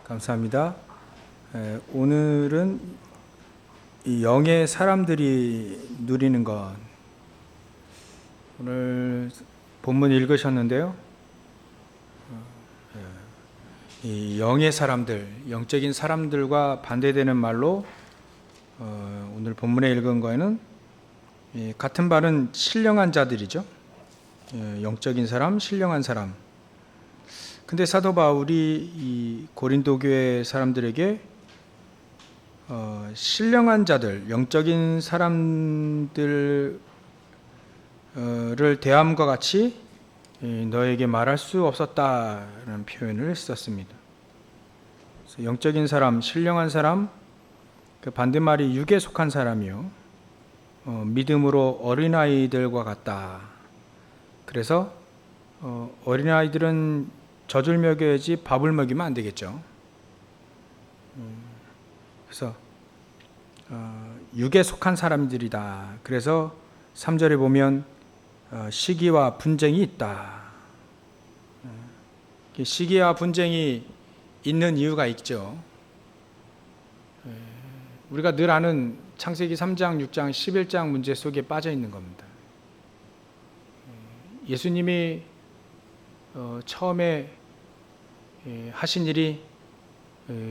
감사합니다. 오늘은 이 영의 사람들이 누리는 것, 오늘 본문 읽으셨는데요. 이 영의 사람들, 영적인 사람들과 반대되는 말로 오늘 본문에 읽은 거에는 같은 말은 신령한 자들이죠. 영적인 사람, 신령한 사람. 근데 사도 바울이 이 고린도 교회 사람들에게 신령한 자들, 영적인 사람들을 대함과 같이 너에게 말할 수 없었다라는 표현을 썼습니다. 그래서 영적인 사람, 신령한 사람, 그 반대말이 육에 속한 사람이요, 믿음으로 어린아이들과 같다. 그래서 어린아이들은 젖을 먹여야지 밥을 먹이면 안 되겠죠. 그래서 육에 속한 사람들이다. 그래서 3절에 보면 시기와 분쟁이 있다. 시기와 분쟁이 있는 이유가 있죠. 우리가 늘 아는 창세기 3장, 6장, 11장 문제 속에 빠져 있는 겁니다. 예수님이 처음에 하신 일이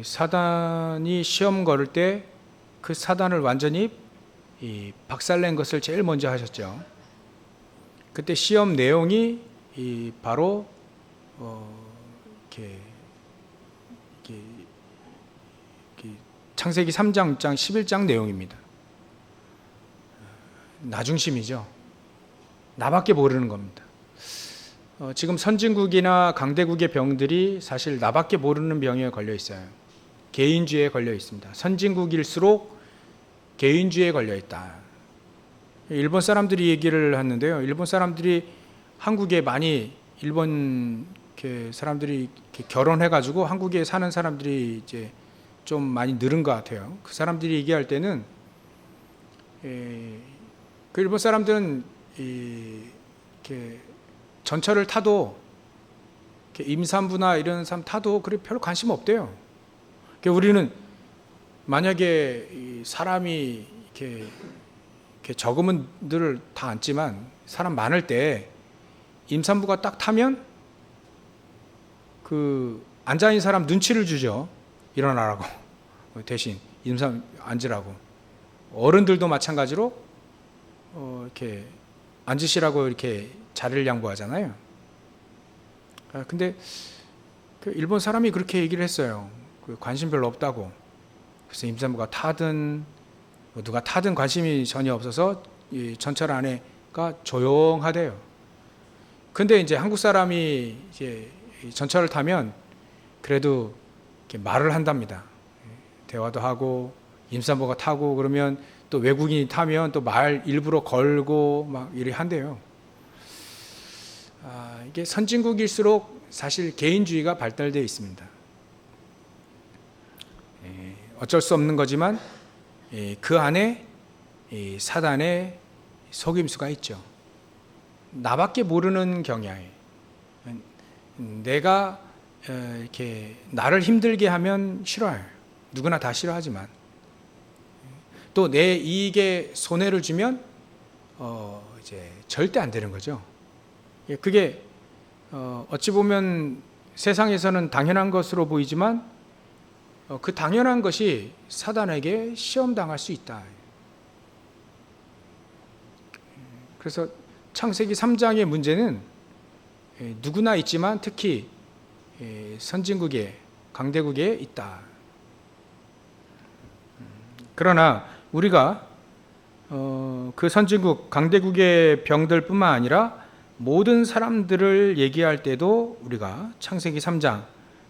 사단이 시험 걸을 때 그 사단을 완전히 박살낸 것을 제일 먼저 하셨죠. 그때 시험 내용이 바로 창세기 3장, 6장, 11장 내용입니다. 나 중심이죠. 나밖에 모르는 겁니다. 지금 선진국이나 강대국의 병들이 사실 나밖에 모르는 병에 걸려 있어요. 개인주의에 걸려 있습니다. 선진국일수록 개인주의에 걸려 있다. 일본 사람들이 얘기를 하는데요. 일본 사람들이 한국에 많이 일본 사람들이 결혼해가지고 한국에 사는 사람들이 이제 좀 많이 늘은 것 같아요. 그 사람들이 얘기할 때는 그 일본 사람들은 전철을 타도 임산부나 이런 사람 타도 그렇게 별로 관심 없대요. 우리는 만약에 사람이 이렇게 적으면 늘 다 앉지만 사람 많을 때 임산부가 딱 타면 그 앉아 있는 사람 눈치를 주죠. 일어나라고. 대신 임산 앉으라고. 어른들도 마찬가지로 이렇게 앉으시라고 이렇게 자리를 양보하잖아요. 근데 그 일본 사람이 그렇게 얘기를 했어요. 관심 별로 없다고. 그래서 임산부가 타든 누가 타든 관심이 전혀 없어서 이 전철 안에가 조용하대요. 근데 이제 한국 사람이 이제 전철을 타면 그래도 이렇게 말을 한답니다. 대화도 하고 임산부가 타고 그러면 또 외국인이 타면 또 말 일부러 걸고 막 이래 한대요. 이게 선진국일수록 사실 개인주의가 발달되어 있습니다. 어쩔 수 없는 거지만 그 안에 사단의 속임수가 있죠. 나밖에 모르는 경향이. 내가 이렇게 나를 힘들게 하면 싫어요. 누구나 다 싫어하지만 또 내 이익에 손해를 주면 이제 절대 안 되는 거죠. 그게 어찌 보면 세상에서는 당연한 것으로 보이지만 그 당연한 것이 사단에게 시험당할 수 있다. 그래서 창세기 3장의 문제는 누구나 있지만 특히 선진국에 강대국에 있다. 그러나 우리가 그 선진국 강대국의 병들뿐만 아니라 모든 사람들을 얘기할 때도 우리가 창세기 3장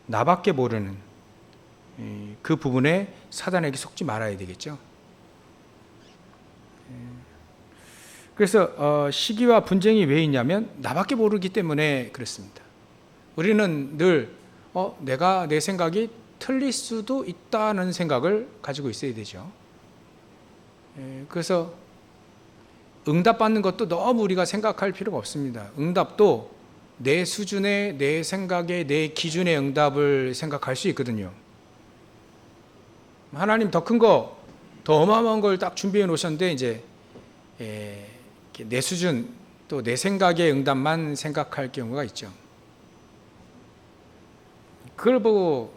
나밖에 모르는 그 부분에 사단에게 속지 말아야 되겠죠. 그래서 시기와 분쟁이 왜 있냐면 나밖에 모르기 때문에 그렇습니다. 우리는 늘 내가 내 생각이 틀릴 수도 있다는 생각을 가지고 있어야 되죠. 그래서 응답받는 것도 너무 우리가 생각할 필요가 없습니다. 응답도 내 수준의, 내 생각의, 내 기준의 응답을 생각할 수 있거든요. 하나님 더 큰 거, 더 어마어마한 걸 딱 준비해 놓으셨는데 이제 내 수준 또 내 생각의 응답만 생각할 경우가 있죠. 그걸 보고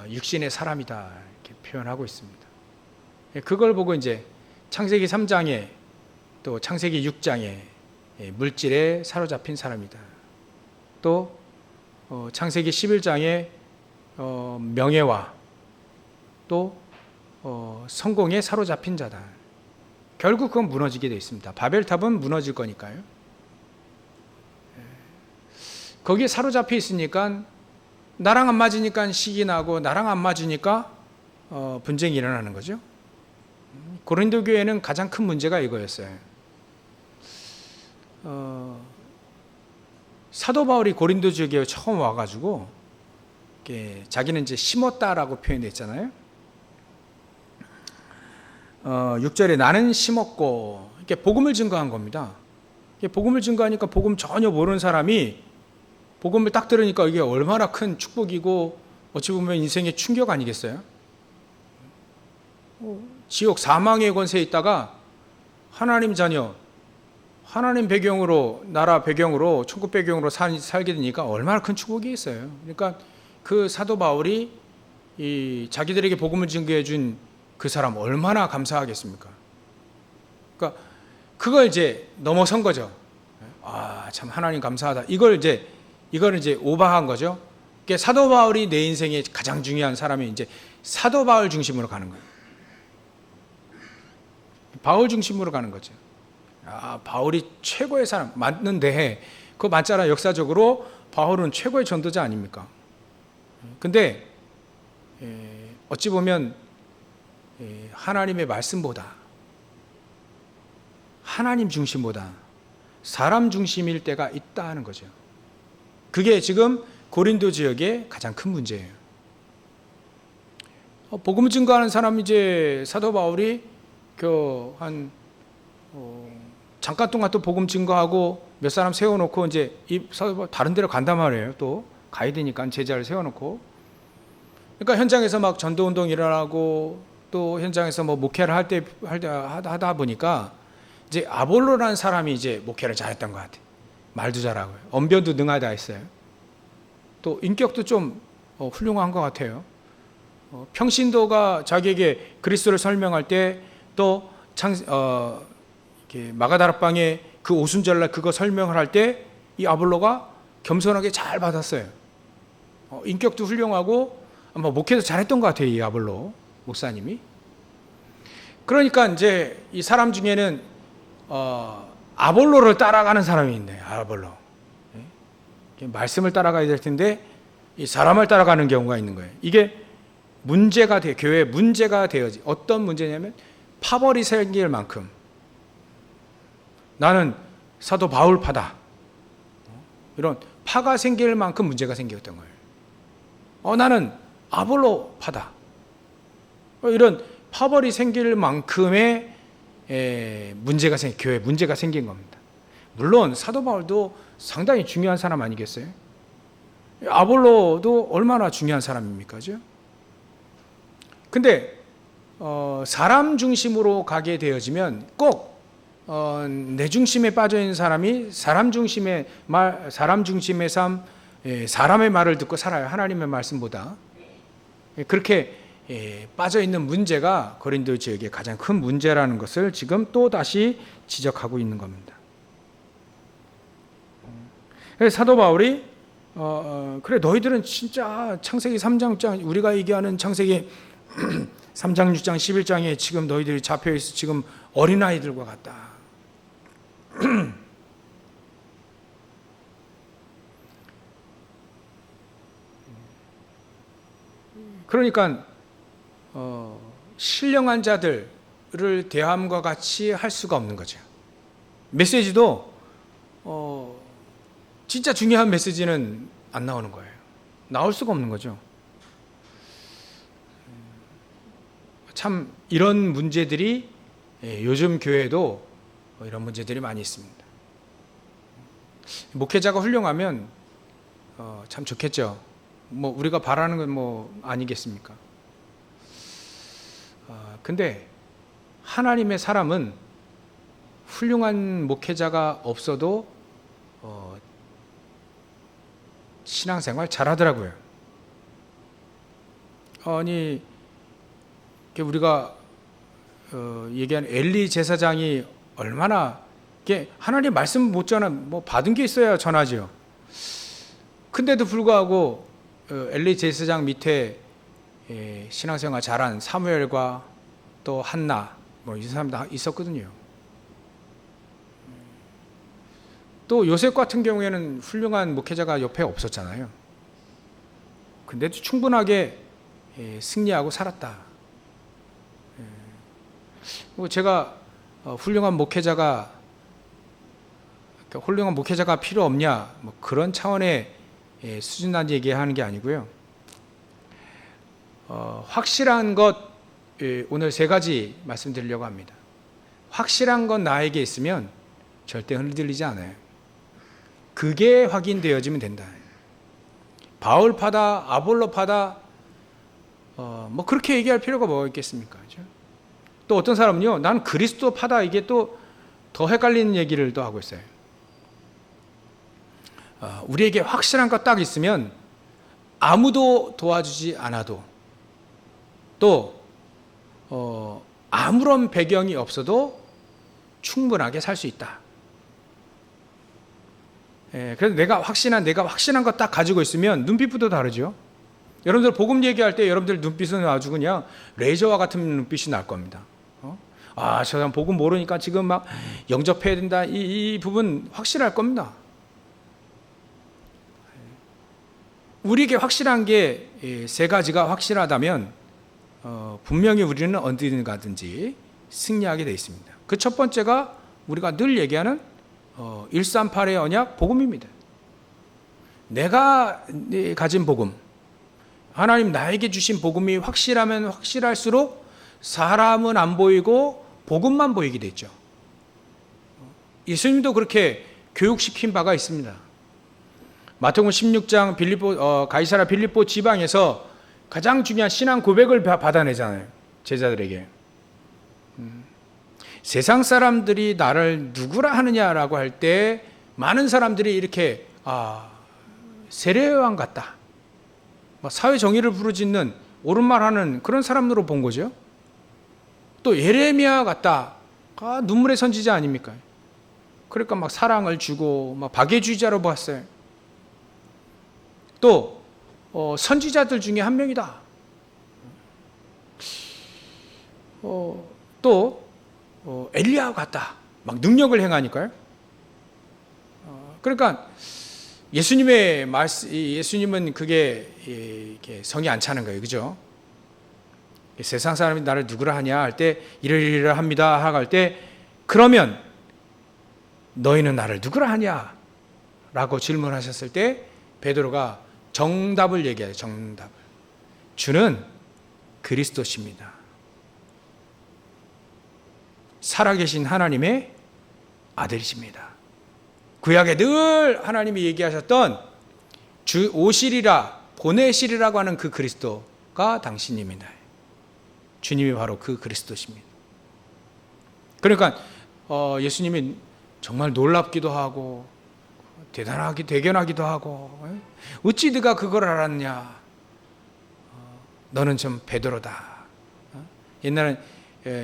육신의 사람이다 이렇게 표현하고 있습니다. 그걸 보고 이제 창세기 3장에 또 창세기 6장에 물질에 사로잡힌 사람이다. 또 창세기 11장에 명예와 또 성공에 사로잡힌 자다. 결국 그건 무너지게 되어 있습니다. 바벨탑은 무너질 거니까요. 거기에 사로잡혀 있으니까 나랑 안 맞으니까 시기 나고 나랑 안 맞으니까 분쟁이 일어나는 거죠. 고린도 교회는 가장 큰 문제가 이거였어요. 사도 바울이 고린도 지역에 처음 와가지고 자기는 이제 심었다라고 표현했잖아요. 6절에 나는 심었고 이렇게 복음을 증거한 겁니다. 복음을 증거하니까 복음 전혀 모르는 사람이 복음을 딱 들으니까 이게 얼마나 큰 축복이고 어찌 보면 인생의 충격 아니겠어요? 지옥 사망의 권세에 있다가 하나님 자녀, 하나님 배경으로, 나라 배경으로, 천국 배경으로 살게 되니까 얼마나 큰 축복이 있어요. 그러니까 그 사도 바울이 자기들에게 복음을 증거해 준 그 사람 얼마나 감사하겠습니까? 그러니까 그걸 이제 넘어선 거죠. 참 하나님 감사하다. 이걸 이제 오버한 거죠. 그러니까 사도 바울이 내 인생의 가장 중요한 사람이 이제 사도 바울 중심으로 가는 거예요. 바울 중심으로 가는 거죠. 바울이 최고의 사람 맞는데 그거 맞잖아. 역사적으로 바울은 최고의 전도자 아닙니까? 근데 어찌 보면 하나님의 말씀보다 하나님 중심보다 사람 중심일 때가 있다 하는 거죠. 그게 지금 고린도 지역의 가장 큰 문제예요. 복음 증거하는 사람 이제 사도 바울이 잠깐 동안 또 복음 증거하고 몇 사람 세워놓고 이제 다른 데로 간단 말이에요. 또 가야 되니까 제자를 세워놓고. 그러니까 현장에서 막 전도운동 일어나고 또 현장에서 뭐 목회를 하다 보니까 이제 아볼로라는 사람이 이제 목회를 잘했던 것 같아요. 말도 잘하고요. 언변도 능하다 했어요. 또 인격도 좀 훌륭한 것 같아요. 평신도가 자기에게 그리스도를 설명할 때 또 마가다락방에 그 오순절날 그거 설명을 할 때 이 아볼로가 겸손하게 잘 받았어요. 인격도 훌륭하고 아마 목회도 잘했던 것 같아요. 이 아볼로 목사님이. 그러니까 이제 이 사람 중에는 아볼로를 따라가는 사람이 있네요. 아볼로. 말씀을 따라가야 될 텐데 이 사람을 따라가는 경우가 있는 거예요. 이게 문제가 돼. 교회에 문제가 되어지. 어떤 문제냐면 파벌이 생길 만큼 나는 사도 바울파다. 이런 파가 생길 만큼 문제가 생겼던 거예요. 나는 아볼로파다. 이런 파벌이 생길 만큼의 문제가 교회에 문제가 생긴 겁니다. 물론 사도 바울도 상당히 중요한 사람 아니겠어요? 아볼로도 얼마나 중요한 사람입니까? 그죠? 근데 사람 중심으로 가게 되어지면 꼭 내 중심에 빠져 있는 사람이 사람 중심의 삶, 사람의 말을 듣고 살아요. 하나님의 말씀보다. 그렇게 빠져 있는 문제가 고린도 지역의 가장 큰 문제라는 것을 지금 또 다시 지적하고 있는 겁니다. 그래서 사도 바울이 그래 너희들은 진짜 창세기 3장 6장 우리가 얘기하는 창세기 3장 6장 11장에 지금 너희들이 잡혀있어 지금 어린아이들과 같다. 그러니까 신령한 자들을 대함과 같이 할 수가 없는 거죠. 메시지도 진짜 중요한 메시지는 안 나오는 거예요. 나올 수가 없는 거죠. 참 이런 문제들이 요즘 교회에도 이런 문제들이 많이 있습니다. 목회자가 훌륭하면 참 좋겠죠. 뭐 우리가 바라는 건 뭐 아니겠습니까? 근데 하나님의 사람은 훌륭한 목회자가 없어도 신앙생활 잘하더라고요. 아니, 우리가 얘기한 엘리 제사장이 얼마나 하나님 말씀 못 전하, 받은 게 있어야 전하지요. 근데도 불구하고 엘리 제사장 밑에 신앙생활 잘한 사무엘과 또 한나 이 사람도 있었거든요. 또 요셉 같은 경우에는 훌륭한 목회자가 옆에 없었잖아요. 근데도 충분하게 승리하고 살았다. 제가 훌륭한 목회자가 필요 없냐 그런 차원의 수준난 얘기하는 게 아니고요. 확실한 것 오늘 3가지 말씀드리려고 합니다. 확실한 건 나에게 있으면 절대 흔들리지 않아요. 그게 확인되어지면 된다. 바울파다, 아볼로파다, 그렇게 얘기할 필요가 뭐가 있겠습니까? 그렇죠? 또 어떤 사람은요, 난 그리스도파다, 이게 또 더 헷갈리는 얘기를 또 하고 있어요. 우리에게 확실한 거 딱 있으면 아무도 도와주지 않아도 또 아무런 배경이 없어도 충분하게 살 수 있다. 그래서 내가 확신한 거 딱 가지고 있으면 눈빛부터 다르죠. 여러분들 복음 얘기할 때 여러분들 눈빛은 아주 그냥 레이저와 같은 눈빛이 날 겁니다. 저 사람 복음 모르니까 지금 막 영접해야 된다. 이 부분 확실할 겁니다. 우리에게 확실한 게 3가지가 확실하다면 분명히 우리는 어디든 가든지 승리하게 되어 있습니다. 그 첫 번째가 우리가 늘 얘기하는 138의 언약 복음입니다. 내가 가진 복음, 하나님 나에게 주신 복음이 확실하면 확실할수록 사람은 안 보이고 복음만 보이게 되죠. 예수님도 그렇게 교육시킨 바가 있습니다. 마태복음 16장 가이사랴 빌립보 지방에서 가장 중요한 신앙 고백을 받아내잖아요. 제자들에게. 세상 사람들이 나를 누구라 하느냐라고 할 때 많은 사람들이 이렇게 세례요한 같다, 사회 정의를 부르짖는 옳은 말하는 그런 사람으로 본 거죠. 또 예레미야 같다, 눈물의 선지자 아닙니까? 그러니까 막 사랑을 주고 막 박애주의자로 봤어요. 또 선지자들 중에 한 명이다. 또 엘리야 같다, 막 능력을 행하니까요. 그러니까 예수님은 그게 이렇게 성이 안 차는 거예요, 그죠? 세상 사람이 나를 누구라 하냐 할 때 이러이러 합니다 하고 할 때, 그러면 너희는 나를 누구라 하냐 라고 질문하셨을 때 베드로가 정답을 얘기해요. 정답을. 주는 그리스도십니다. 살아계신 하나님의 아들이십니다. 구약에 늘 하나님이 얘기하셨던 주 오시리라, 보내시리라고 하는 그 그리스도가 당신입니다. 주님이 바로 그 그리스도십니다. 그러니까 예수님이 정말 놀랍기도 하고 대견하기도 하고, 어찌 네가 그걸 알았냐, 너는 좀 베드로다. 옛날엔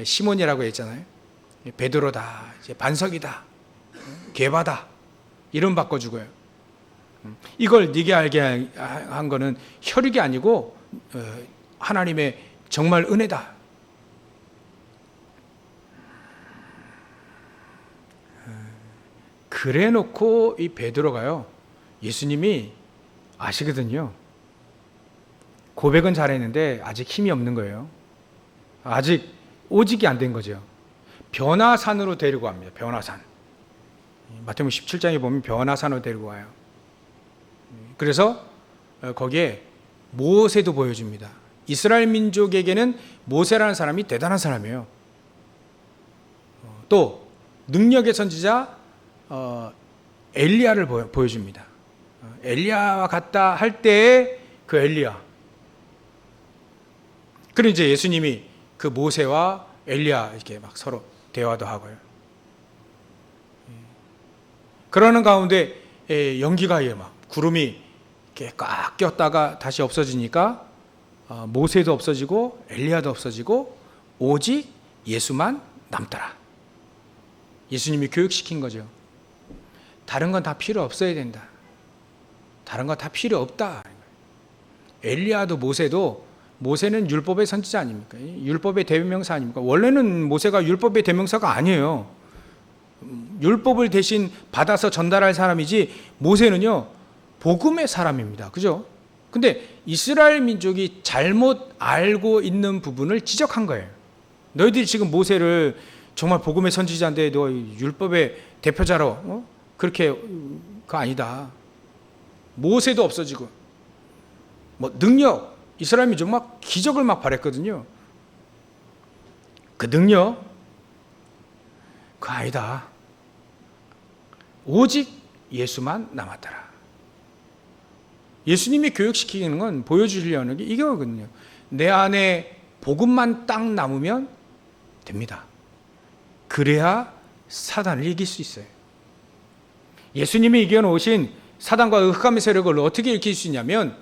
시몬이라고 했잖아요. 베드로다, 이제 반석이다, 게바다, 이름 바꿔주고요. 이걸 네게 알게 한 거는 혈육이 아니고 하나님의 정말 은혜다. 그래 놓고 이 베드로가요, 예수님이 아시거든요. 고백은 잘했는데 아직 힘이 없는 거예요. 아직 오직이 안 된 거죠. 변화산으로 데리고 갑니다. 변화산. 마태복음 17장에 보면 변화산으로 데리고 와요. 그래서 거기에 모세도 보여줍니다. 이스라엘 민족에게는 모세라는 사람이 대단한 사람이에요. 또 능력의 선지자 엘리야를 보여줍니다. 엘리야와 같다 할 때의 그 엘리야. 그리고 이제 예수님이 그 모세와 엘리야 이렇게 막 서로 대화도 하고요. 그러는 가운데 연기가 막 구름이 이렇게 꽉 꼈다가 다시 없어지니까 모세도 없어지고 엘리야도 없어지고 오직 예수만 남더라. 예수님이 교육시킨 거죠. 다른 건 다 필요 없어야 된다. 다른 건 다 필요 없다. 엘리야도 모세는 율법의 선지자 아닙니까? 율법의 대명사 아닙니까? 원래는 모세가 율법의 대명사가 아니에요. 율법을 대신 받아서 전달할 사람이지 모세는요 복음의 사람입니다. 그죠? 근데 이스라엘 민족이 잘못 알고 있는 부분을 지적한 거예요. 너희들이 지금 모세를 정말 복음의 선지자인데 너 율법의 대표자로 그렇게 그거 아니다. 모세도 없어지고 뭐 능력 이스라엘 민족 막 기적을 막 바랬거든요. 그 능력 그거 아니다. 오직 예수만 남았더라. 예수님이 교육시키는 건 보여주려는 게 이거거든요. 내 안에 복음만 딱 남으면 됩니다. 그래야 사단을 이길 수 있어요. 예수님이 이겨놓으신 사단과 흑암의 세력을 어떻게 이길 수 있냐면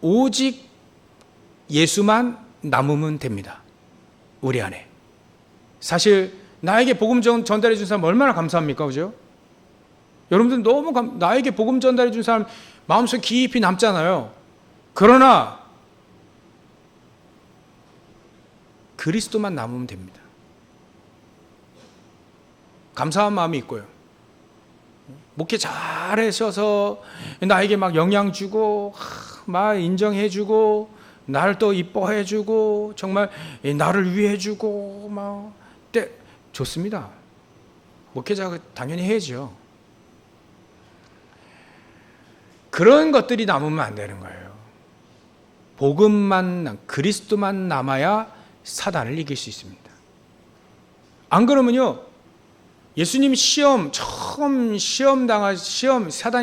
오직 예수만 남으면 됩니다. 우리 안에. 사실 나에게 복음 전달해 준 사람 얼마나 감사합니까? 그죠? 여러분들 너무 나에게 복음 전달해 준 사람 마음속 깊이 남잖아요. 그러나 그리스도만 남으면 됩니다. 감사한 마음이 있고요. 목회 잘하셔서 나에게 막 영향 주고 막 인정해 주고 나를 또 이뻐해 주고 정말 나를 위해 주고 막 좋습니다. 목회자가 당연히 해야죠. 그런 것들이 남으면 안 되는 거예요. 복음만 그리스도만 남아야 사단을 이길 수 있습니다. 안 그러면요. 예수님 사단이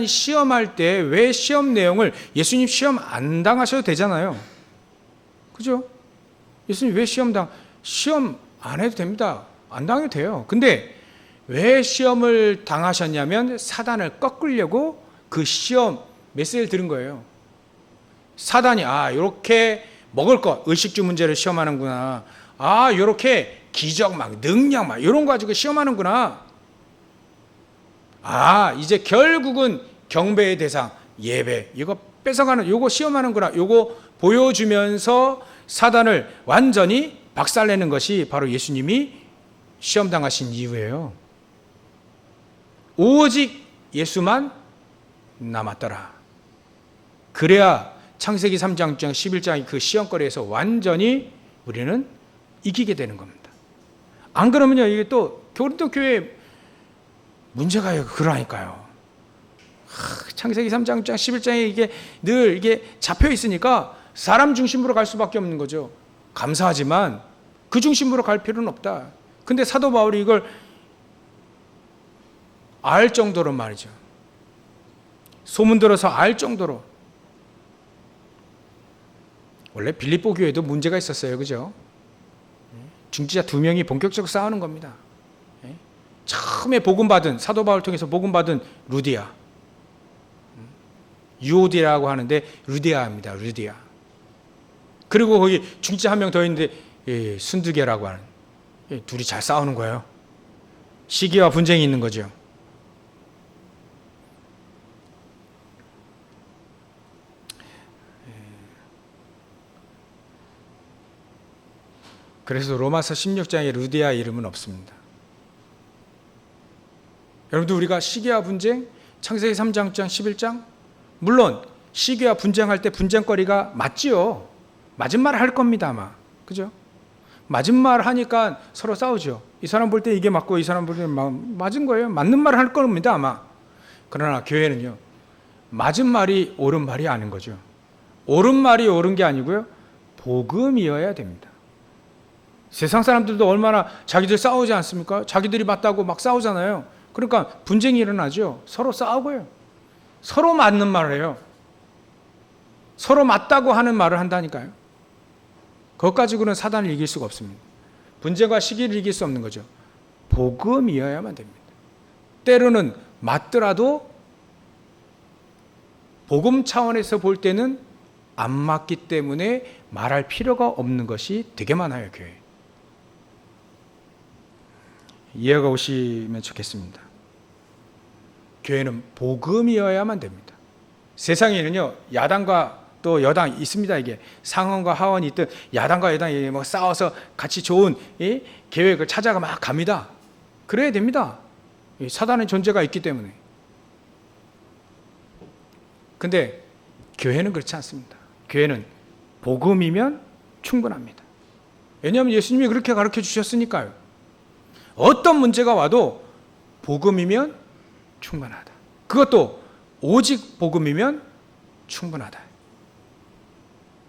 시험할 때 왜 시험 내용을 예수님 시험 안 당하셔도 되잖아요. 그죠? 예수님 왜 시험 안 해도 됩니다. 안 당해도 돼요. 근데 왜 시험을 당하셨냐면 사단을 꺾으려고 그 시험 메시지를 들은 거예요. 사단이 이렇게 먹을 것, 의식주 문제를 시험하는구나. 이렇게 기적 막 능력 막 이런 거 가지고 시험하는구나. 이제 결국은 경배의 대상, 예배 이거 뺏어가는 요거 시험하는구나. 요거 보여주면서 사단을 완전히 박살내는 것이 바로 예수님이 시험당하신 이유예요. 오직 예수만 남았더라. 그래야 창세기 3장 11장의 그 시험거리에서 완전히 우리는 이기게 되는 겁니다. 안 그러면요 이게 또 고린도 교회 문제가 그러니까요. 창세기 3장 11장에 이게 늘 이게 잡혀 있으니까 사람 중심으로 갈 수밖에 없는 거죠. 감사하지만 그 중심으로 갈 필요는 없다. 근데 사도 바울이 이걸 알 정도로 말이죠. 소문 들어서 알 정도로. 원래 빌립보 교회도 문제가 있었어요. 그죠? 중지자 2명이 본격적으로 싸우는 겁니다. 처음에 복음받은 사도 바울 통해서 복음받은 루디아. 유오디라고 하는데 루디아입니다. 루디아. 그리고 거기 중지자 1명 더 있는데 순두개라고 하는 둘이 잘 싸우는 거예요. 시기와 분쟁이 있는 거죠. 그래서 로마서 16장에 루디아 이름은 없습니다. 여러분들 우리가 시기와 분쟁, 창세기 3장 11장 물론 시기와 분쟁할 때 분쟁거리가 맞지요. 맞은 말 할 겁니다 아마. 그죠? 맞은 말 하니까 서로 싸우죠. 이 사람 볼 때 이게 맞고 이 사람 볼 때 맞은 거예요. 맞는 말 할 겁니다 아마. 그러나 교회는요. 맞은 말이 옳은 말이 아닌 거죠. 옳은 말이 옳은 게 아니고요. 복음이어야 됩니다. 세상 사람들도 얼마나 자기들 싸우지 않습니까? 자기들이 맞다고 막 싸우잖아요. 그러니까 분쟁이 일어나죠. 서로 싸우고요. 서로 맞는 말을 해요. 서로 맞다고 하는 말을 한다니까요. 그것 가지고는 사단을 이길 수가 없습니다. 분쟁과 시기를 이길 수 없는 거죠. 복음이어야만 됩니다. 때로는 맞더라도 복음 차원에서 볼 때는 안 맞기 때문에 말할 필요가 없는 것이 되게 많아요, 교회. 이해가 오시면 좋겠습니다. 교회는 복음이어야만 됩니다. 세상에는요, 야당과 또 여당 있습니다. 이게 상원과 하원이 있든 야당과 여당이 막 싸워서 같이 좋은 계획을 찾아가 막 갑니다. 그래야 됩니다. 사단의 존재가 있기 때문에. 근데 교회는 그렇지 않습니다. 교회는 복음이면 충분합니다. 왜냐하면 예수님이 그렇게 가르쳐 주셨으니까요. 어떤 문제가 와도 복음이면 충분하다. 그것도 오직 복음이면 충분하다.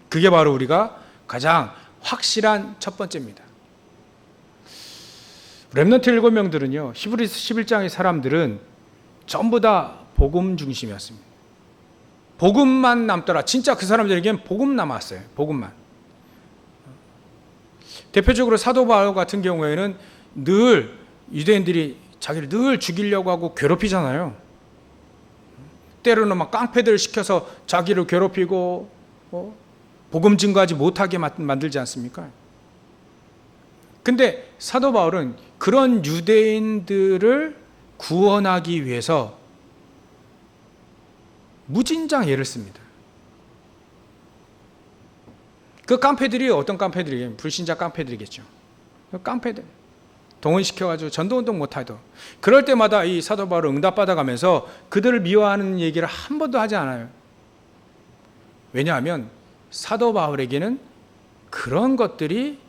그게 바로 우리가 가장 확실한 첫 번째입니다. 렘넌트 7명들은요, 히브리서 11장의 사람들은 전부 다 복음 중심이었습니다. 복음만 남더라. 진짜 그 사람들에게는 복음 남았어요. 복음만. 대표적으로 사도 바울 같은 경우에는 늘 유대인들이 자기를 늘 죽이려고 하고 괴롭히잖아요. 때로는 막 깡패들을 시켜서 자기를 괴롭히고 복음 증거하지 못하게 만들지 않습니까? 근데 사도 바울은 그런 유대인들을 구원하기 위해서 무진장 애를 씁니다. 그 깡패들이 어떤 깡패들이겠어요? 불신자 깡패들이겠죠. 깡패들 동원시켜가지고 전도운동 못하도 그럴 때마다 이 사도 바울은 응답받아가면서 그들을 미워하는 얘기를 한 번도 하지 않아요. 왜냐하면 사도 바울에게는 그런 것들이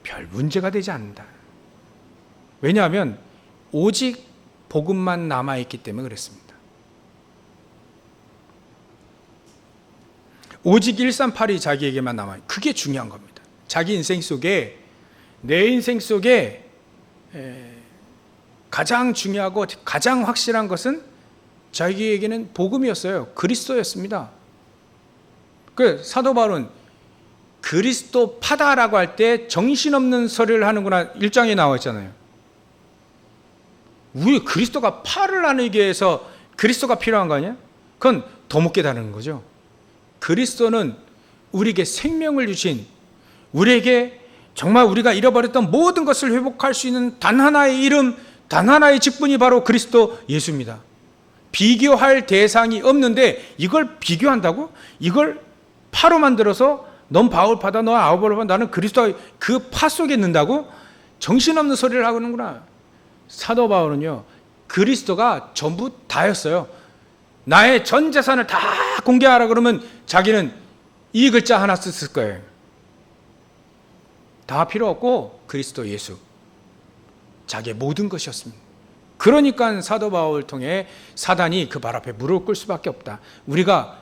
별 문제가 되지 않는다. 왜냐하면 오직 복음만 남아있기 때문에 그랬습니다. 오직 138이 자기에게만 남아요. 그게 중요한 겁니다. 자기 인생 속에, 내 인생 속에 가장 중요하고 가장 확실한 것은 자기에게는 복음이었어요. 그리스도였습니다. 그 사도 바울은 그리스도 파다라고 할 때 정신없는 소리를 하는구나 1장에 나와 있잖아요. 우리 그리스도가 파를 나누기 위해서 그리스도가 필요한 거 아니야? 그건 더 못 깨달은 거죠. 그리스도는 우리에게 생명을 주신, 우리에게 정말 우리가 잃어버렸던 모든 것을 회복할 수 있는 단 하나의 이름, 단 하나의 직분이 바로 그리스도 예수입니다. 비교할 대상이 없는데 이걸 비교한다고? 이걸 파로 만들어서 넌 바울파다, 넌 아볼로파, 나는 그리스도, 그 파 속에 넣는다고? 정신없는 소리를 하는구나. 사도 바울은요, 그리스도가 전부 다였어요. 나의 전 재산을 다 공개하라 그러면 자기는 이 글자 하나 썼을 거예요. 다 필요 없고 그리스도 예수, 자기의 모든 것이었습니다. 그러니까 사도 바울을 통해 사단이 그 발 앞에 무릎을 꿇을 수밖에 없다. 우리가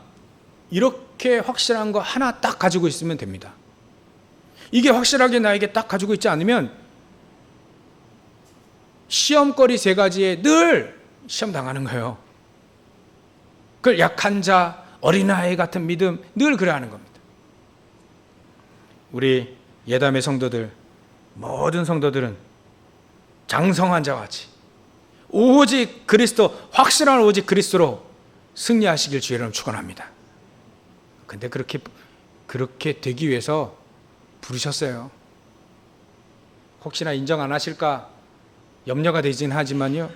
이렇게 확실한 거 하나 딱 가지고 있으면 됩니다. 이게 확실하게 나에게 딱 가지고 있지 않으면 시험거리 3가지에 늘 시험 당하는 거예요. 그걸 약한 자, 어린아이 같은 믿음, 늘 그래 하는 겁니다. 우리 예담의 성도들, 모든 성도들은 장성한 자와 같이 오직 그리스도, 확실한 오직 그리스도로 승리하시길 주의 이름으로 축원합니다. 근데 그렇게 되기 위해서 부르셨어요. 혹시나 인정 안 하실까 염려가 되진 하지만요,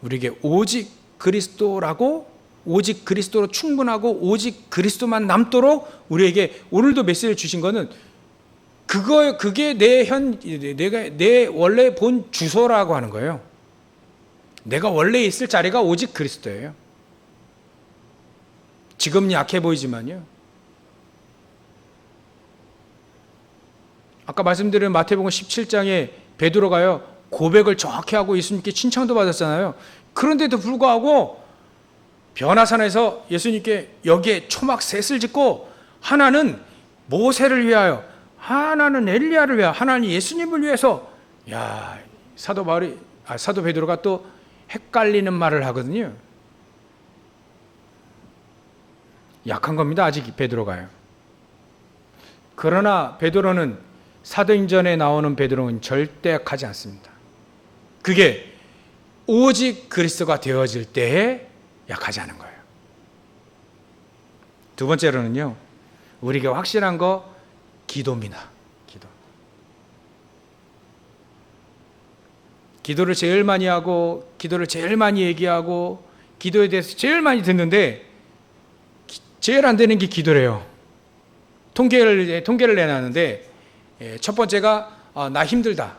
우리에게 오직 그리스도라고, 오직 그리스도로 충분하고 오직 그리스도만 남도록 우리에게 오늘도 메시지를 주신 거는 그게 내 원래 본 주소라고 하는 거예요. 내가 원래 있을 자리가 오직 그리스도예요. 지금은 약해 보이지만요, 아까 말씀드린 마태복음 17장에 베드로가요 고백을 정확히 하고 예수님께 칭찬도 받았잖아요. 그런데도 불구하고 변화산에서 예수님께 여기에 초막 셋을 짓고, 하나는 모세를 위하여, 하나는 엘리야를 위하여, 하나는 예수님을 위해서, 사도 베드로가 또 헷갈리는 말을 하거든요. 약한 겁니다, 아직 베드로가요. 그러나 베드로는 사도행전에 나오는 베드로는 절대 약하지 않습니다. 그게 오직 그리스도가 되어질 때에 약하지 않은 거예요. 두 번째로는요, 우리가 확실한 거 기도입니다. 기도를 제일 많이 하고 기도를 제일 많이 얘기하고 기도에 대해서 제일 많이 듣는데 제일 안 되는 게 기도래요. 통계를 내놨는데 첫 번째가 나 힘들다.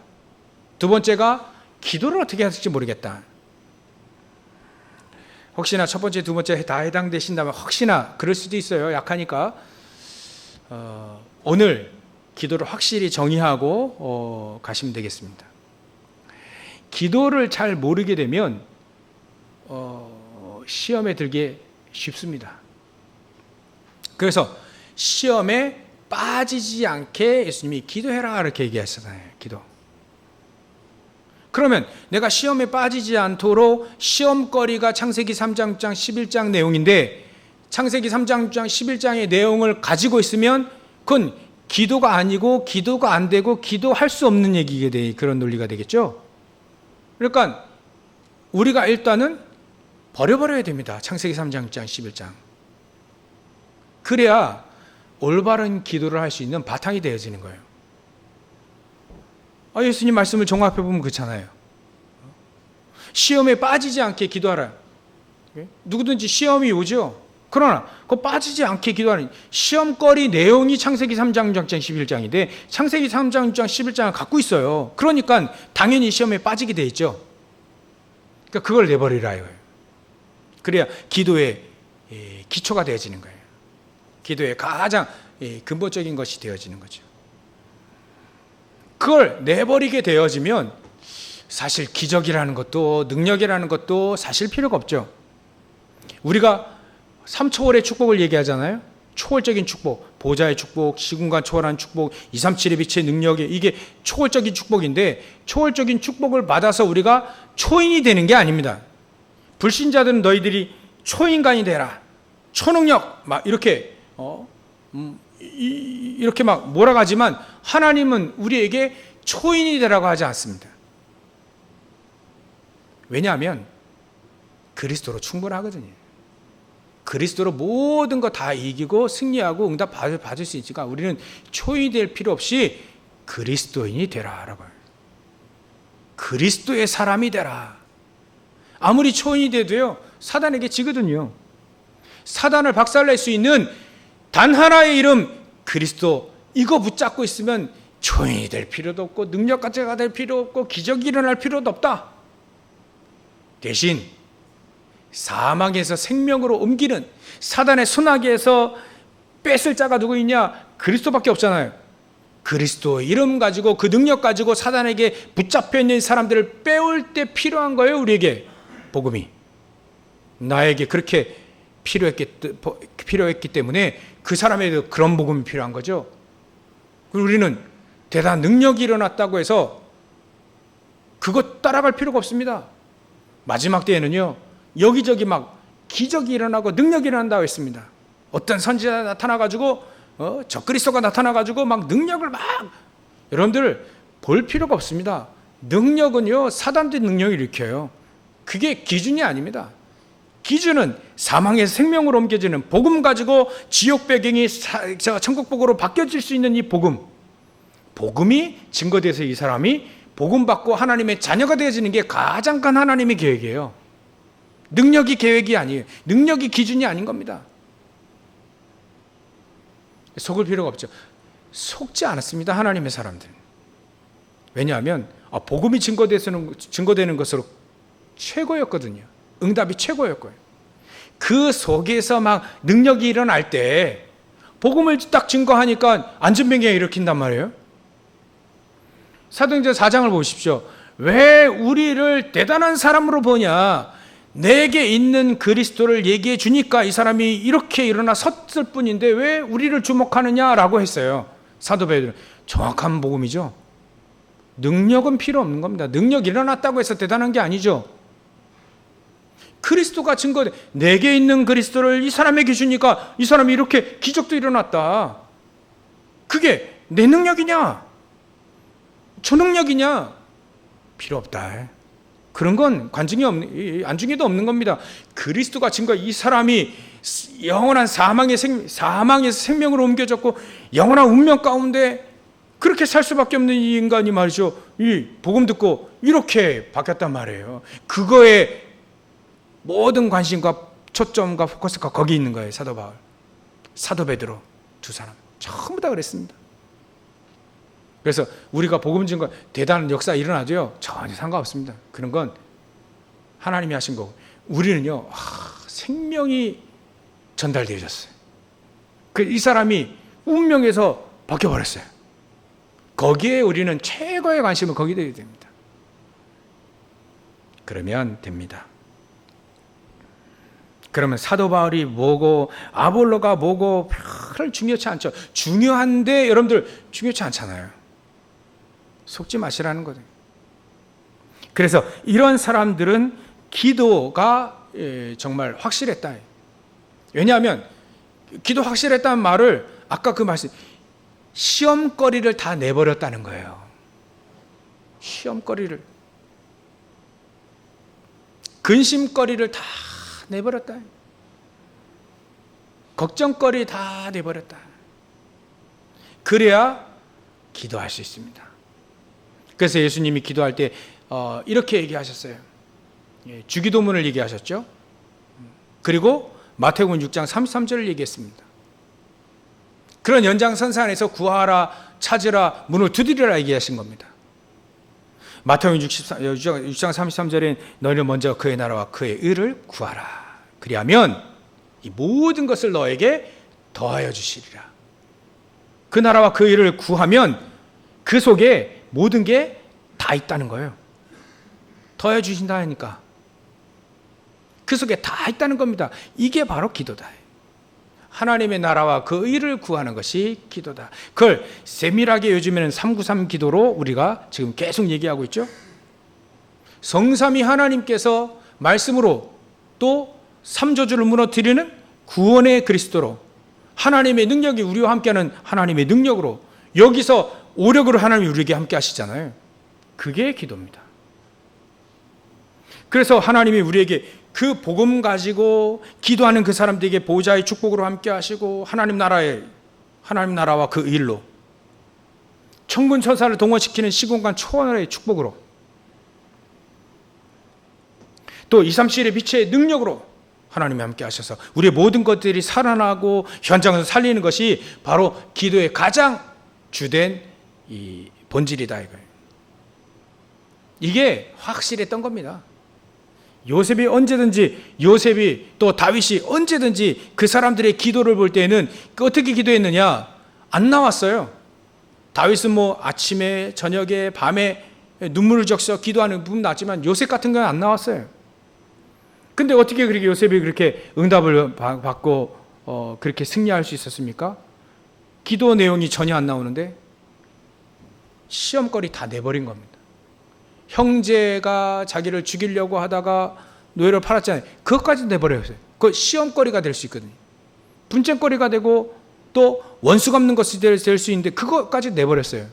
두 번째가 기도를 어떻게 해야 될지 모르겠다. 혹시나 첫 번째, 두 번째 다 해당되신다면 혹시나 그럴 수도 있어요. 약하니까 오늘 기도를 확실히 정의하고 가시면 되겠습니다. 기도를 잘 모르게 되면 시험에 들기 쉽습니다. 그래서 시험에 빠지지 않게 예수님이 기도해라 이렇게 얘기하셨잖아요. 기도. 그러면 내가 시험에 빠지지 않도록 시험거리가 창세기 3장, 6장, 11장 내용인데 창세기 3장, 6장, 11장의 내용을 가지고 있으면 그건 기도가 아니고 기도가 안 되고 기도할 수 없는 얘기가 돼. 그런 논리가 되겠죠. 그러니까 우리가 일단은 버려버려야 됩니다. 창세기 3장, 6장, 11장. 그래야 올바른 기도를 할 수 있는 바탕이 되어지는 거예요. 예수님 말씀을 종합해보면 그렇잖아요. 시험에 빠지지 않게 기도하라. 누구든지 시험이 오죠. 그러나 그 빠지지 않게 기도하는 시험거리 내용이 창세기 3장, 6장, 11장인데 창세기 3장, 6장, 11장을 갖고 있어요. 그러니까 당연히 시험에 빠지게 돼 있죠. 그러니까 그걸 내버리라 이거예요. 그래야 기도의 기초가 되어지는 거예요. 기도의 가장 근본적인 것이 되어지는 거죠. 그걸 내버리게 되어지면 사실 기적이라는 것도 능력이라는 것도 사실 필요가 없죠. 우리가 3초월의 축복을 얘기하잖아요. 초월적인 축복, 보좌의 축복, 시공간 초월한 축복, 237의 빛의 능력이 이게 초월적인 축복인데 초월적인 축복을 받아서 우리가 초인이 되는 게 아닙니다. 불신자들은 너희들이 초인간이 되라, 초능력 막 이렇게 이렇게 막 몰아가지만 하나님은 우리에게 초인이 되라고 하지 않습니다. 왜냐하면 그리스도로 충분하거든요. 그리스도로 모든 거 다 이기고 승리하고 응답 받을 수 있으니까 우리는 초인이 될 필요 없이 그리스도인이 되라라고 해요. 그리스도의 사람이 되라. 아무리 초인이 돼도요 사단에게 지거든요. 사단을 박살낼 수 있는 단 하나의 이름 그리스도, 이거 붙잡고 있으면 초인이 될 필요도 없고 능력가치가 될 필요 없고 기적이 일어날 필요도 없다. 대신 사망에서 생명으로 옮기는 사단의 손아귀에서 뺏을 자가 누구 있냐? 그리스도밖에 없잖아요. 그리스도 이름 가지고 그 능력 가지고 사단에게 붙잡혀 있는 사람들을 빼올 때 필요한 거예요. 우리에게 복음이 나에게 그렇게 필요했기 때문에 그 사람에게도 그런 복음이 필요한 거죠. 그리고 우리는 대단한 능력이 일어났다고 해서 그것 따라갈 필요가 없습니다. 마지막 때에는요 여기저기 막 기적이 일어나고 능력이 일어난다고 했습니다. 어떤 선지자가 나타나가지고 적그리스도가 나타나가지고 막 능력을 막 여러분들 볼 필요가 없습니다. 능력은요 사단들의 능력을 일으켜요. 그게 기준이 아닙니다. 기준은 사망에서 생명으로 옮겨지는 복음 가지고 지옥 배경이 천국 복으로 바뀌어질 수 있는 이 복음이 증거돼서 이 사람이 복음 받고 하나님의 자녀가 되어지는 게 가장 큰 하나님의 계획이에요. 능력이 계획이 아니에요. 능력이 기준이 아닌 겁니다. 속을 필요가 없죠. 속지 않았습니다. 하나님의 사람들은. 왜냐하면 복음이 증거되는 것으로 최고였거든요. 응답이 최고였고요. 그 속에서 막 능력이 일어날 때 복음을 딱 증거하니까 안전병기가 일으킨단 말이에요. 사도행전 4장을 보십시오. 왜 우리를 대단한 사람으로 보냐? 내게 있는 그리스도를 얘기해 주니까 이 사람이 이렇게 일어나 섰을 뿐인데 왜 우리를 주목하느냐라고 했어요. 사도 베드로. 정확한 복음이죠. 능력은 필요 없는 겁니다. 능력이 일어났다고 해서 대단한 게 아니죠. 그리스도가 증거돼. 내게 있는 그리스도를 이 사람에게 주니까 이 사람이 이렇게 기적도 일어났다. 그게 내 능력이냐? 저 능력이냐? 필요 없다. 그런 건 안중에도 없는 겁니다. 그리스도가 증거, 이 사람이 영원한 사망에서 생명으로 옮겨졌고 영원한 운명 가운데 그렇게 살 수밖에 없는 이 인간이 말이죠, 이 복음 듣고 이렇게 바뀌었단 말이에요. 그거에 모든 관심과 초점과 포커스가 거기 있는 거예요. 사도 바울, 사도 베드로 두 사람 전부 다 그랬습니다. 그래서 우리가 복음 증거 대단한 역사 일어나도요, 전혀 상관없습니다. 그런 건 하나님이 하신 거고, 우리는요, 생명이 전달되어졌어요. 이 사람이 운명에서 바뀌어버렸어요. 거기에 우리는 최고의 관심을 거기에 드려야 됩니다. 그러면 됩니다. 그러면 사도 바울이 뭐고 아볼로가 뭐고 별 중요치 않죠. 중요한데 여러분들 중요치 않잖아요. 속지 마시라는 거죠. 그래서 이런 사람들은 기도가 정말 확실했다. 왜냐하면 기도 확실했다는 말을 아까 그 말씀, 시험거리를 다 내버렸다는 거예요. 시험거리를, 근심거리를 다 내버렸다. 걱정거리 다 내버렸다. 그래야 기도할 수 있습니다. 그래서 예수님이 기도할 때 이렇게 얘기하셨어요. 주기도문을 얘기하셨죠. 그리고 마태복음 6장 33절을 얘기했습니다. 그런 연장선상 안에서 구하라, 찾으라, 문을 두드리라 얘기하신 겁니다. 마태복음 6장 33절엔 너희는 먼저 그의 나라와 그의 의를 구하라. 그리하면 이 모든 것을 너에게 더하여 주시리라. 그 나라와 그 의를 구하면 그 속에 모든 게 다 있다는 거예요. 더해 주신다 하니까 그 속에 다 있다는 겁니다. 이게 바로 기도다. 하나님의 나라와 그 의를 구하는 것이 기도다. 그걸 세밀하게 요즘에는 393 기도로 우리가 지금 계속 얘기하고 있죠. 성삼위 하나님께서 말씀으로 또 삼저주를 무너뜨리는 구원의 그리스도로, 하나님의 능력이 우리와 함께하는 하나님의 능력으로, 여기서 오력으로 하나님이 우리에게 함께 하시잖아요. 그게 기도입니다. 그래서 하나님이 우리에게 그 복음 가지고 기도하는 그 사람들에게 보호자의 축복으로 함께 하시고, 하나님 나라와 그 일로 천군 천사를 동원시키는 시공간 초월의 축복으로, 또 237의 빛의 능력으로 하나님이 함께 하셔서 우리의 모든 것들이 살아나고 현장에서 살리는 것이 바로 기도의 가장 주된 이 본질이다 이거예요. 이게 확실했던 겁니다. 요셉이 또 다윗이 언제든지 그 사람들의 기도를 볼 때는 어떻게 기도했느냐? 안 나왔어요. 다윗은 아침에, 저녁에, 밤에 눈물을 적셔 기도하는 부분 나왔지만 요셉 같은 건 안 나왔어요. 근데 어떻게 그렇게 요셉이 그렇게 응답을 받고 그렇게 승리할 수 있었습니까? 기도 내용이 전혀 안 나오는데 시험거리 다 내버린 겁니다. 형제가 자기를 죽이려고 하다가 노예로 팔았잖아요. 그것까지 내버렸어요. 그거 시험거리가 될 수 있거든요. 분쟁거리가 되고 또 원수 갚는 것이 될 수 있는데 그것까지 내버렸어요.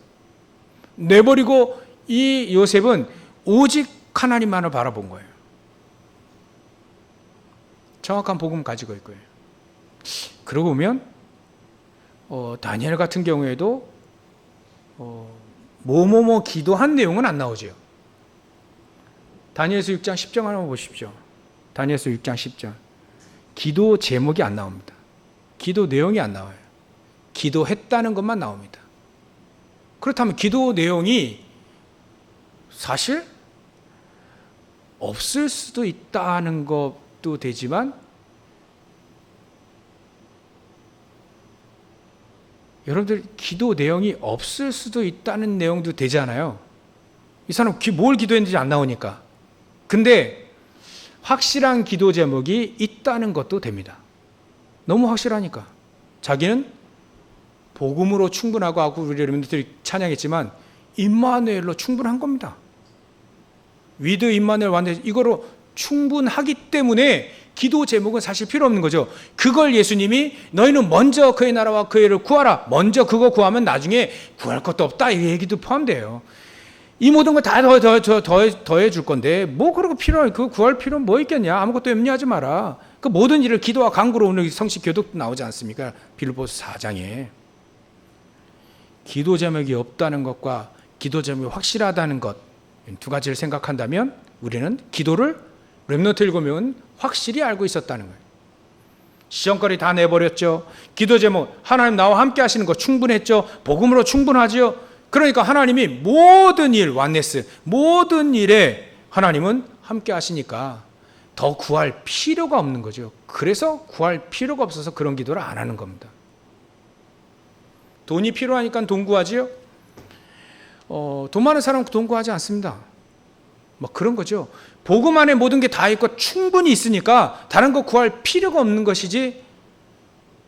내버리고 이 요셉은 오직 하나님만을 바라본 거예요. 정확한 복음 가지고 있고요. 그러고 보면 다니엘 같은 경우에도 뭐뭐뭐 기도한 내용은 안 나오죠. 다니엘서 6장 10절 한번 보십시오. 다니엘서 6장 10절. 기도 제목이 안 나옵니다. 기도 내용이 안 나와요. 기도했다는 것만 나옵니다. 그렇다면 기도 내용이 사실 없을 수도 있다는 것도 되지만, 여러분들 기도 내용이 없을 수도 있다는 내용도 되잖아요. 이 사람 뭘 기도했는지 안 나오니까. 근데 확실한 기도 제목이 있다는 것도 됩니다. 너무 확실하니까. 자기는 복음으로 충분하고, 아까 우리 여러분들이 찬양했지만 임마누엘로 충분한 겁니다. 위드 임마누엘 완전 이거로 충분하기 때문에 기도 제목은 사실 필요 없는 거죠. 그걸 예수님이 너희는 먼저 그의 나라와 그의 의를 구하라. 먼저 그거 구하면 나중에 구할 것도 없다. 이 얘기도 포함돼요. 이 모든 걸 다 더해 줄 건데 뭐 그러고 그거 구할 필요는 뭐 있겠냐. 아무것도 염려하지 마라. 그 모든 일을 기도와 간구로 오늘 성식 교독도 나오지 않습니까? 빌립보서 4장에. 기도 제목이 없다는 것과 기도 제목이 확실하다는 것, 두 가지를 생각한다면 우리는 기도를 렘넌트 7명은 확실히 알고 있었다는 거예요. 시험거리 다 내버렸죠. 기도 제목 하나님 나와 함께 하시는 거 충분했죠. 복음으로 충분하죠. 그러니까 하나님이 모든 일, 완네스, 모든 일에 하나님은 함께 하시니까 더 구할 필요가 없는 거죠. 그래서 구할 필요가 없어서 그런 기도를 안 하는 겁니다. 돈이 필요하니까 돈 구하지요? 돈 많은 사람은 돈 구하지 않습니다. 뭐 그런 거죠. 복음 안에 모든 게 다 있고 충분히 있으니까 다른 거 구할 필요가 없는 것이지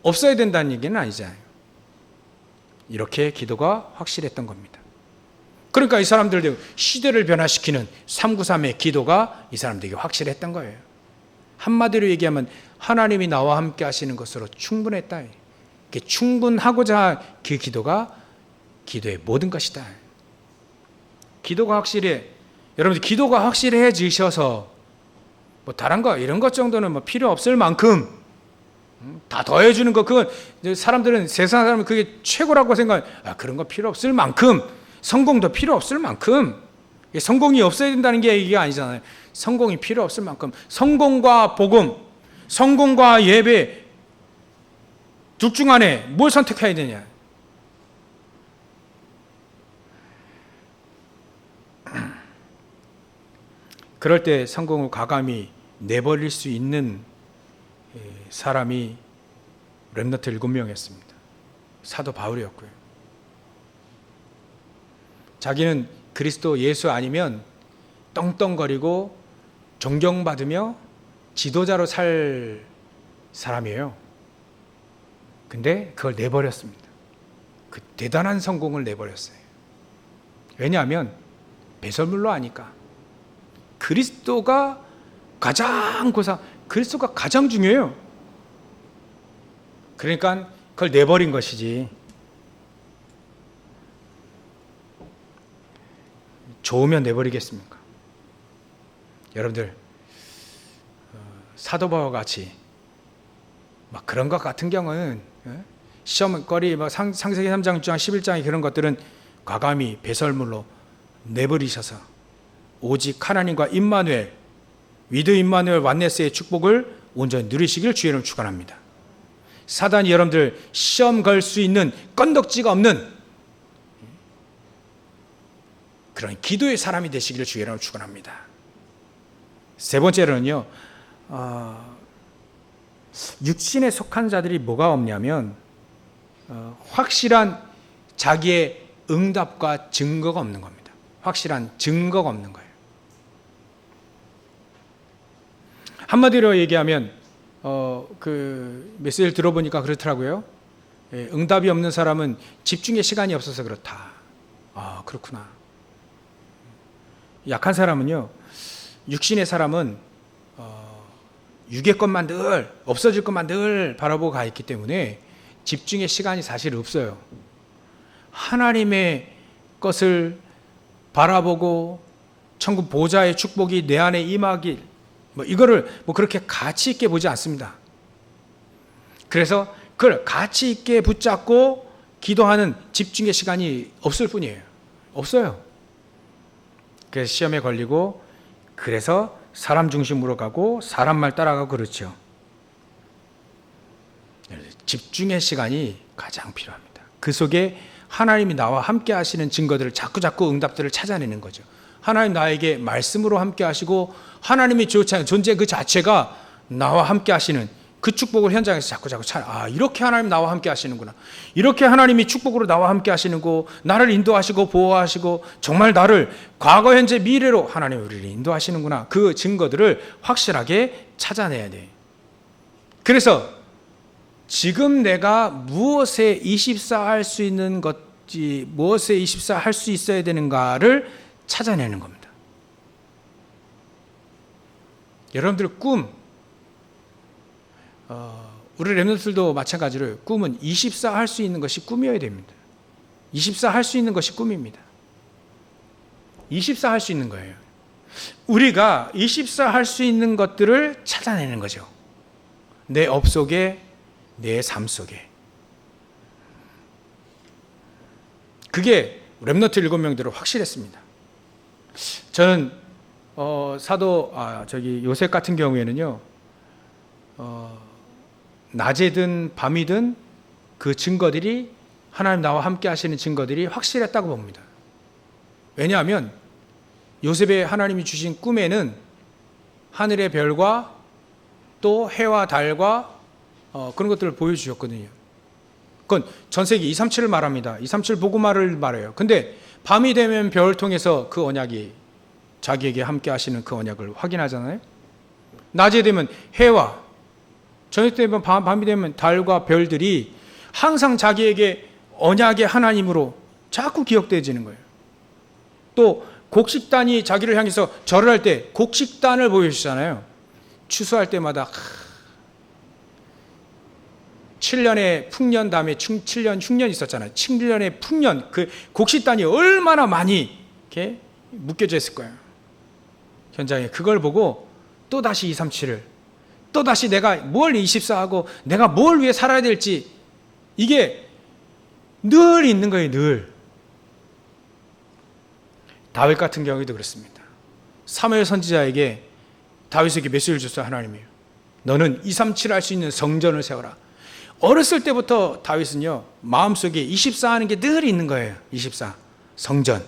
없어야 된다는 얘기는 아니잖아요. 이렇게 기도가 확실했던 겁니다. 그러니까 이 사람들 시대를 변화시키는 393의 기도가 이 사람들에게 확실했던 거예요. 한마디로 얘기하면 하나님이 나와 함께 하시는 것으로 충분했다. 충분하고자 그 기도가 기도의 모든 것이다. 기도가 확실해. 여러분들 기도가 확실해지셔서 뭐 다른 거 이런 것 정도는 뭐 필요 없을 만큼 다 더해주는 거, 그건 사람들은, 세상 사람은 그게 최고라고 생각해요. 그런 거 필요 없을 만큼, 성공도 필요 없을 만큼, 성공이 없어야 된다는 게 이게 아니잖아요. 성공이 필요 없을 만큼, 성공과 복음, 성공과 예배, 둘 중 안에 뭘 선택해야 되냐. 그럴 때 성공을 과감히 내버릴 수 있는 사람이 렘넌트 7명이었습니다. 사도 바울이었고요. 자기는 그리스도 예수 아니면 떵떵거리고 존경받으며 지도자로 살 사람이에요. 근데 그걸 내버렸습니다. 그 대단한 성공을 내버렸어요. 왜냐하면 배설물로 아니까. 그리스도가 가장 그리스도가 가장 중요해요. 그러니까 그걸 내버린 것이지. 좋으면 내버리겠습니까? 여러분들 사도 바울과 같이 막 그런 것 같은 경우는 시험거리 창세기 3장, 6장, 11장의 그런 것들은 과감히 배설물로 내버리셔서 오직 하나님과 임마누엘, 위드 임마누엘 완네스의 축복을 온전히 누리시길 주의 이름으로 축원합니다. 사단이 여러분들 시험 걸 수 있는 건덕지가 없는 그런 기도의 사람이 되시기를 주의 이름으로 축원합니다. 세 번째로는요, 육신에 속한 자들이 뭐가 없냐면 확실한 자기의 응답과 증거가 없는 겁니다. 확실한 증거가 없는 거예요. 한마디로 얘기하면 그 메시지를 들어보니까 그렇더라고요. 응답이 없는 사람은 집중의 시간이 없어서 그렇다. 그렇구나. 약한 사람은요, 육신의 사람은 육의 것만 늘, 없어질 것만 늘 바라보고 가 있기 때문에 집중의 시간이 사실 없어요. 하나님의 것을 바라보고 천국 보좌의 축복이 내 안에 임하길, 이거를 그렇게 가치 있게 보지 않습니다. 그래서 그걸 가치 있게 붙잡고 기도하는 집중의 시간이 없을 뿐이에요. 없어요. 그래서 시험에 걸리고, 그래서 사람 중심으로 가고 사람 말 따라가고 그렇죠. 집중의 시간이 가장 필요합니다. 그 속에 하나님이 나와 함께 하시는 증거들을 자꾸자꾸 응답들을 찾아내는 거죠. 하나님 나에게 말씀으로 함께 하시고 하나님의 존재 그 자체가 나와 함께 하시는 그 축복을 현장에서 자꾸자꾸 이렇게 하나님 나와 함께 하시는구나. 이렇게 하나님이 축복으로 나와 함께 하시는고, 나를 인도하시고 보호하시고 정말 나를 과거, 현재, 미래로 하나님 우리를 인도하시는구나. 그 증거들을 확실하게 찾아내야 돼. 그래서 지금 내가 무엇에 24 할 수 있는 것지, 무엇에 24 할 수 있어야 되는가를 찾아내는 겁니다. 여러분들 꿈, 우리 렘넌트들도 마찬가지로 꿈은 24 할 수 있는 것이 꿈이어야 됩니다. 24 할 수 있는 것이 꿈입니다. 24 할 수 있는 거예요. 우리가 24 할 수 있는 것들을 찾아내는 거죠. 내 업 속에, 내 삶 속에. 그게 렘넌트 7명대로 확실했습니다. 저는 사도 요셉 같은 경우에는요, 낮에든 밤이든 그 증거들이, 하나님 나와 함께 하시는 증거들이 확실했다고 봅니다. 왜냐하면 요셉의 하나님이 주신 꿈에는 하늘의 별과 또 해와 달과 그런 것들을 보여주셨거든요. 그건 전세기 237을 말합니다. 237 복음화를 말해요. 근데 밤이 되면 별을 통해서 그 언약이, 자기에게 함께 하시는 그 언약을 확인하잖아요. 낮에 되면 해와, 저녁 되면 밤이 되면 달과 별들이 항상 자기에게 언약의 하나님으로 자꾸 기억되어지는 거예요. 또 곡식단이 자기를 향해서 절을 할 때 곡식단을 보여주잖아요. 추수할 때마다 7년의 풍년 다음에 7년 흉년이 있었잖아요. 7년의 풍년, 그 곡식단이 얼마나 많이 이렇게 묶여져 있을 거예요. 현장에 그걸 보고 또다시 237을, 또다시 내가 뭘 24하고 내가 뭘 위해 살아야 될지, 이게 늘 있는 거예요. 늘. 다윗 같은 경우에도 그렇습니다. 사무엘 선지자에게 다윗에게 메시지를 줬어요. 하나님이요, 너는 237 할 수 있는 성전을 세워라. 어렸을 때부터 다윗은요, 마음속에 24 하는 게 늘 있는 거예요. 24 성전,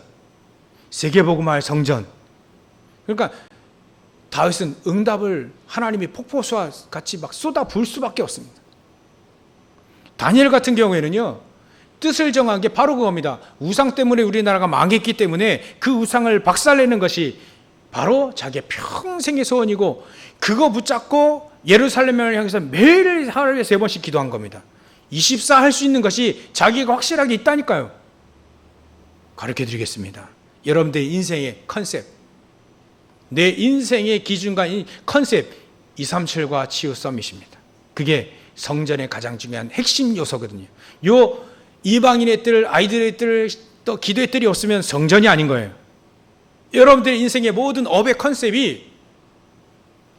세계복음화의 성전. 그러니까 다윗은 응답을 하나님이 폭포수와 같이 막 쏟아 부을 수밖에 없습니다. 다니엘 같은 경우에는요, 뜻을 정한 게 바로 그겁니다. 우상 때문에 우리나라가 망했기 때문에 그 우상을 박살내는 것이 바로 자기의 평생의 소원이고, 그거 붙잡고 예루살렘을 향해서 매일 하루에 3번씩 기도한 겁니다. 24 할 수 있는 것이 자기가 확실하게 있다니까요. 가르쳐 드리겠습니다. 여러분들의 인생의 컨셉, 내 인생의 기준과 컨셉, 237과 치유 서밋입니다. 그게 성전의 가장 중요한 핵심 요소거든요. 요 이방인의 뜰, 아이들의 뜰, 또 기도의 뜰이 없으면 성전이 아닌 거예요. 여러분들의 인생의 모든 업의 컨셉이,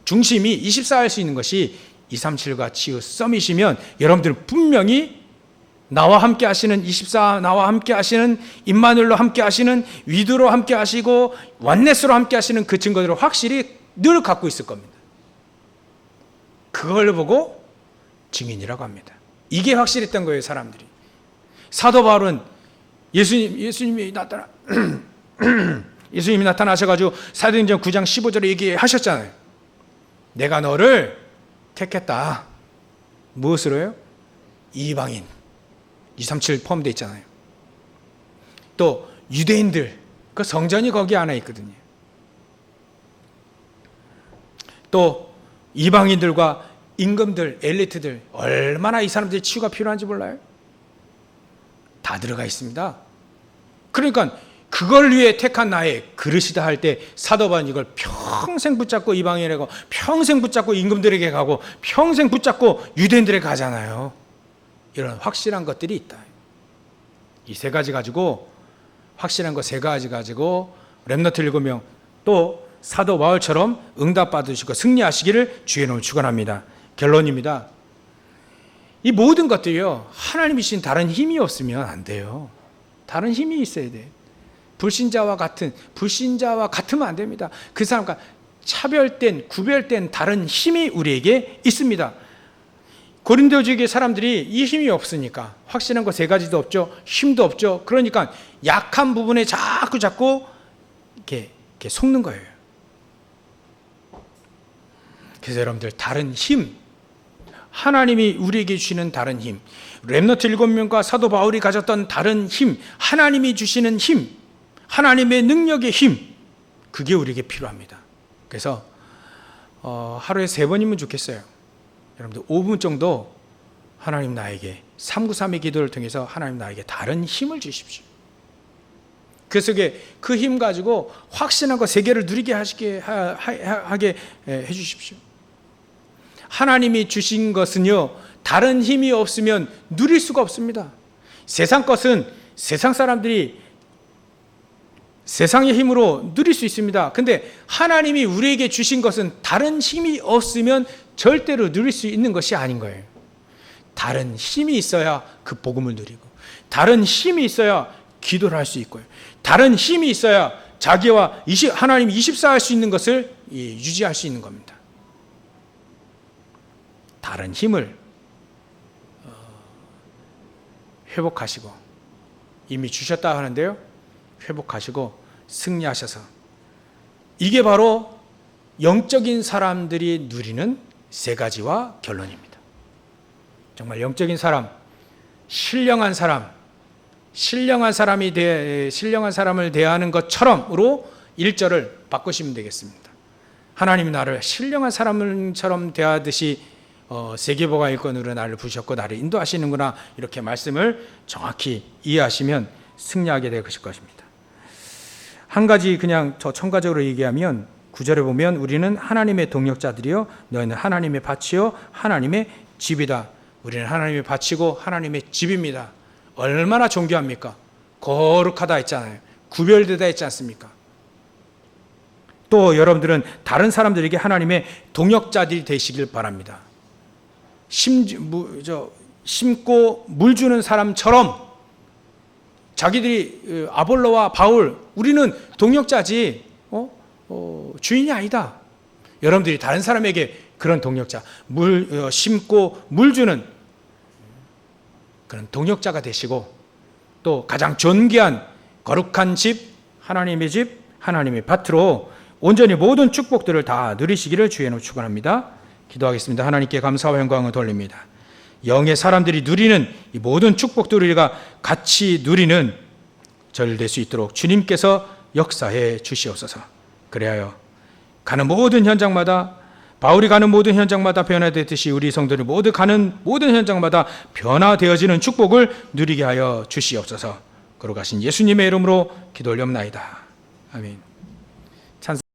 중심이 24 할 수 있는 것이 237과 치유 서밋이면 여러분들은 분명히 나와 함께 하시는 24, 나와 함께 하시는 임마누엘로 함께 하시는, 위드로 함께 하시고 원네스로 함께 하시는 그 증거들을 확실히 늘 갖고 있을 겁니다. 그걸 보고 증인이라고 합니다. 이게 확실했던 거예요, 사람들이. 사도 바울은 예수님이 나타나셔가지고 사도행전 9장 15절에 얘기하셨잖아요. 내가 너를 택했다. 무엇으로요? 이방인. 237 포함되어 있잖아요. 또 유대인들, 그 성전이 거기 안에 있거든요. 또 이방인들과 임금들, 엘리트들, 얼마나 이 사람들이 치유가 필요한지 몰라요? 다 들어가 있습니다. 그러니까 그걸 위해 택한 나의 그릇이다 할 때 사도 바울은 이걸 평생 붙잡고 이방인에게 가고, 평생 붙잡고 임금들에게 가고, 평생 붙잡고 유대인들에게 가잖아요. 이런 확실한 것들이 있다. 이 3가지 가지고, 확실한 거 3가지 가지고 렘넌트 7명, 또 사도 바울처럼 응답 받으시고 승리하시기를 주의 이름으로 축원합니다. 결론입니다. 이 모든 것들이요, 하나님이 주신 다른 힘이 없으면 안 돼요. 다른 힘이 있어야 돼요. 불신자와 같으면 안 됩니다. 그 사람과 차별된, 구별된 다른 힘이 우리에게 있습니다. 고린도 지역의 사람들이 이 힘이 없으니까, 확실한 거 3가지도 없죠, 힘도 없죠. 그러니까 약한 부분에 자꾸 이렇게 속는 거예요. 그래서 여러분들, 다른 힘, 하나님이 우리에게 주시는 다른 힘, 렘넌트 7명과 사도 바울이 가졌던 다른 힘, 하나님이 주시는 힘, 하나님의 능력의 힘, 그게 우리에게 필요합니다. 그래서 하루에 3번이면 좋겠어요. 여러분들 5분 정도 하나님 나에게 393의 기도를 통해서 하나님 나에게 다른 힘을 주십시오. 그 속에 그 힘 가지고 확신한 거 3개를 누리게 하게 해 주십시오. 하나님이 주신 것은요, 다른 힘이 없으면 누릴 수가 없습니다. 세상 것은 세상 사람들이 세상의 힘으로 누릴 수 있습니다. 근데 하나님이 우리에게 주신 것은 다른 힘이 없으면 절대로 누릴 수 있는 것이 아닌 거예요. 다른 힘이 있어야 그 복음을 누리고, 다른 힘이 있어야 기도를 할 수 있고요. 다른 힘이 있어야 자기와 하나님 24할 수 있는 것을 유지할 수 있는 겁니다. 다른 힘을 회복하시고, 이미 주셨다 하는데요, 회복하시고 승리하셔서, 이게 바로 영적인 사람들이 누리는 세 가지와 결론입니다. 정말 영적인 사람, 신령한 사람을 대하는 것처럼으로 1절을 바꾸시면 되겠습니다. 하나님이 나를 신령한 사람처럼 대하듯이 세계보가 일꾼으로 나를 부르셨고 나를 인도하시는구나, 이렇게 말씀을 정확히 이해하시면 승리하게 될 것입니다. 한 가지 그냥 저 첨가적으로 얘기하면, 9절에 보면 우리는 하나님의 동역자들이요 너희는 하나님의 밭이요 하나님의 집이다. 우리는 하나님의 밭이고 하나님의 집입니다. 얼마나 존귀합니까? 거룩하다 했잖아요. 구별되다 했지 않습니까? 또 여러분들은 다른 사람들에게 하나님의 동역자들이 되시길 바랍니다. 심고 물 주는 사람처럼 자기들이 아볼로와 바울, 우리는 동역자지 주인이 아니다. 여러분들이 다른 사람에게 그런 동역자, 심고 물 주는 그런 동역자가 되시고, 또 가장 존귀한 거룩한 집, 하나님의 집, 하나님의 밭으로 온전히 모든 축복들을 다 누리시기를 주의 이름으로 축원합니다. 기도하겠습니다. 하나님께 감사와 영광을 돌립니다. 영의 사람들이 누리는 이 모든 축복들을 우리가 같이 누리는 저를 될 수 있도록 주님께서 역사해 주시옵소서. 그래야 가는 모든 현장마다, 바울이 가는 모든 현장마다 변화되듯이 우리 성도들이 모두 가는 모든 현장마다 변화되어지는 축복을 누리게 하여 주시옵소서. 거룩하신 예수님의 이름으로 기도 올려옵나이다. 아멘.